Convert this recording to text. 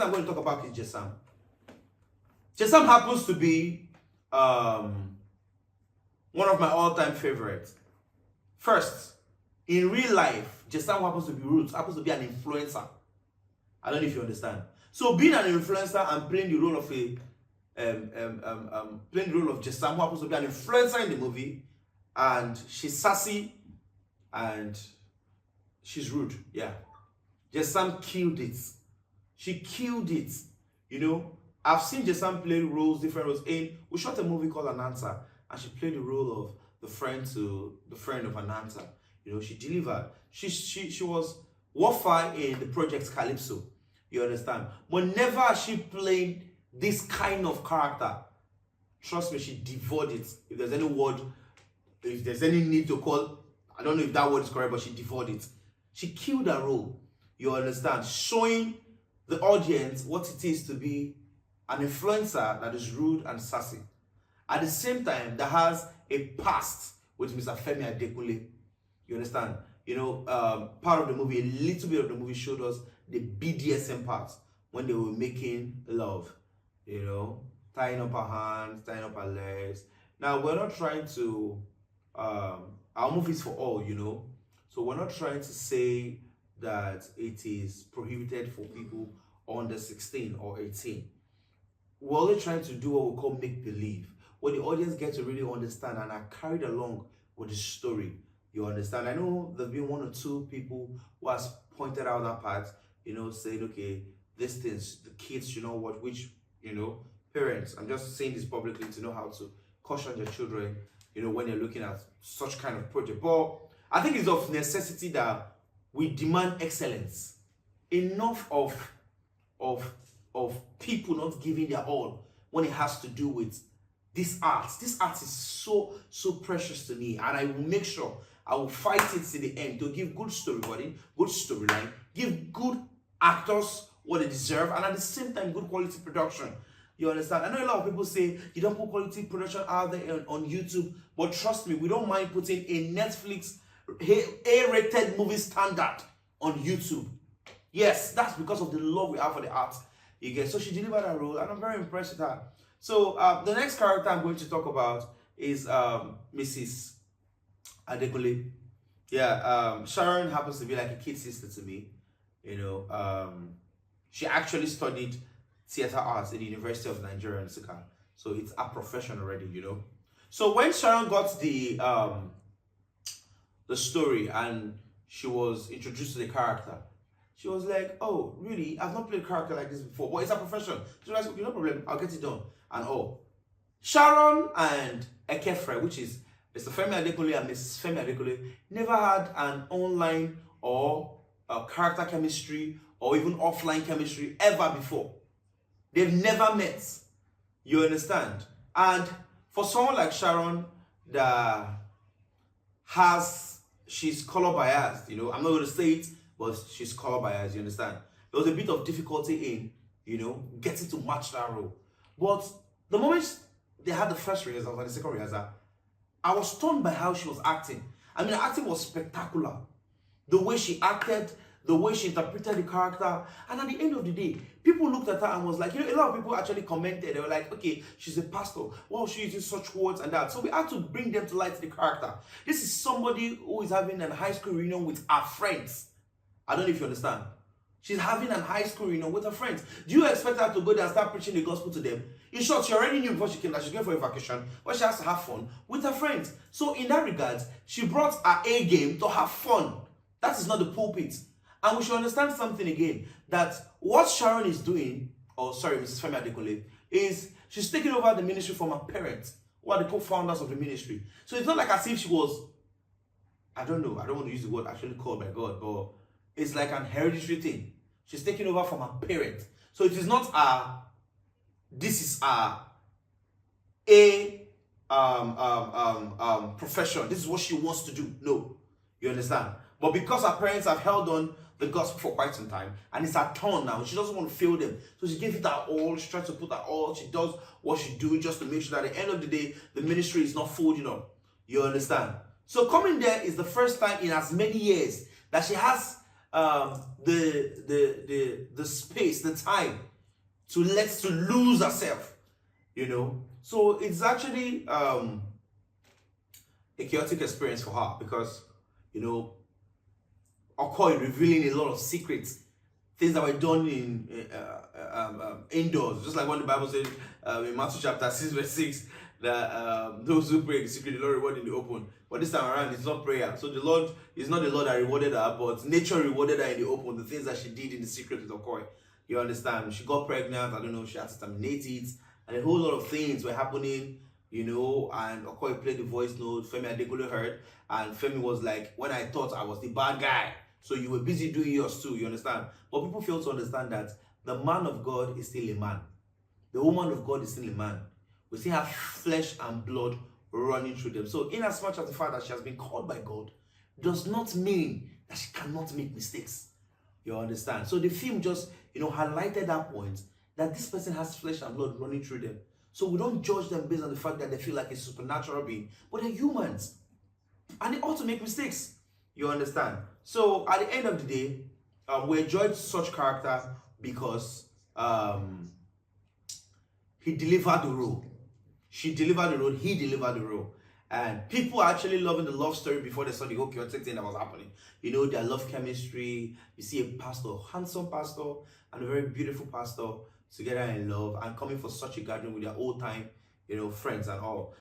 I'm going to talk about is Jesam. Jesam happens to be one of my all-time favorites. First, in real life, Jesam happens to be Roots, happens to be an influencer. I don't know if you understand. So being an influencer and playing the role of Jesam, who happens to be an influencer in the movie, and she's sassy and she's rude. Yeah. Jesam killed it. She killed it. You know, I've seen Jesam play roles, different roles. We shot a movie called Ananta, and she played the role of the friend of Ananta. You know, she delivered. She was Wafa in the project Calypso. You understand? But never has she played this kind of character. Trust me, she devoured it. If there's any word, if there's any need to call, I don't know if that word is correct, but she devoured it. She killed her role. You understand? Showing the audience what it is to be an influencer that is rude and sassy. At the same time, that has a past with Mr. Femi Adekunle. You understand? You know, part of the movie, a little bit of the movie showed us the BDSM part when they were making love. You know, tying up her hands, tying up her legs. Now, we're not trying to, our movies for all, you know. So we're not trying to say that it is prohibited for people under 16 or 18. We're only trying to do what we call make-believe, where the audience gets to really understand and are carried along with the story. You understand? I know there's been one or two people who has pointed out that part, you know, saying, okay, these things, the kids should know what, which, you know, parents, I'm just saying this publicly to know how to caution their children, you know, when they're looking at such kind of project. But I think it's of necessity that we demand excellence. Enough of people not giving their all when it has to do with this art. This art is so precious to me, and I will make sure I will fight it to the end to give good storyboarding, good storyline, give good actors what they deserve, and at the same time, good quality production. You understand? I know a lot of people say you don't put quality production out there on YouTube, but trust me, we don't mind putting a Netflix A-rated movie standard on YouTube. Yes, that's because of the love we have for the art. You get, so she delivered her role, and I'm very impressed with her. So the next character I'm going to talk about is Mrs. Adekunle. Yeah, Sharon happens to be like a kid sister to me. You know, she actually studied theater arts at the University of Nigeria in Nsukka. So it's a profession already, you know. So when Sharon got the story and she was introduced to the character, she was like, oh, really? I've not played a character like this before, but it's a profession. She was like, okay, no problem, I'll get it done. And Sharon and Ekefre, which is Mr. Femi Adekunle and Mrs. Femi Adekunle, never had an online or character chemistry or even offline chemistry ever before. They've never met. You understand? And for someone like Sharon that she's color biased, you know, I'm not going to say it, but she's color biased, you understand? There was a bit of difficulty in, you know, getting to match that role. But the moment they had the first rehearsal and the second rehearsal, I was stunned by how she was acting. I mean, the acting was spectacular. The way she acted, the way she interpreted the character. And at the end of the day, people looked at her and was like, you know, a lot of people actually commented. They were like, okay, she's a pastor. Wow, she uses such words and that. So we had to bring them to light the character. This is somebody who is having a high school reunion with her friends. I don't know if you understand. She's having a high school reunion with her friends. Do you expect her to go there and start preaching the gospel to them? In short, she already knew before she came that she's going for a vacation, but she has to have fun with her friends. So in that regard, she brought her A game to have fun. That is not the pulpit. And we should understand something again, that what Sharon is doing, Mrs. Femi Adekunle, is she's taking over the ministry from her parents, who are the co-founders of the ministry. So it's not like as if she was, I don't know, I don't want to use the word actually called by God, but it's like an hereditary thing. She's taking over from her parents. So it is not this is profession. This is what she wants to do. No, you understand? But because her parents have held on the gospel for quite some time, and it's her turn now, she doesn't want to fail them. So she gave it her all. She tries to put her all. She does what she's doing just to make sure that at the end of the day, the ministry is not folding up. You understand? So coming there is the first time in as many years that she has the space, the time to lose herself, So it's actually a chaotic experience for her because, Okoye revealing a lot of secrets, things that were done in indoors, just like when the Bible says in Matthew chapter 6 verse 6 that those who pray in secret, the Lord reward in the open. But this time around, it's not prayer. So the Lord is not the Lord that rewarded her, but nature rewarded her in the open, the things that she did in the secret with Okoye. You understand? She got pregnant, I don't know, she had to terminate it, and a whole lot of things were happening, and Okoye played the voice note, Femi Adekule heard, and Femi was like, when I thought I was the bad guy, so you were busy doing yours too, you understand? But people fail to understand that the man of God is still a man. The woman of God is still a man. We still have flesh and blood running through them. So in as much as the fact that she has been called by God does not mean that she cannot make mistakes. You understand? So the film just, highlighted that point that this person has flesh and blood running through them. So we don't judge them based on the fact that they feel like a supernatural being, but they're humans. And they ought to make mistakes. You understand? So at the end of the day, we enjoyed such character because he delivered the role. She delivered the role. He delivered the role. And people are actually loving the love story before they saw the whole chaotic thing that was happening. Their love chemistry. You see a pastor, handsome pastor, and a very beautiful pastor together in love and coming for such a gathering with their old time, friends and all.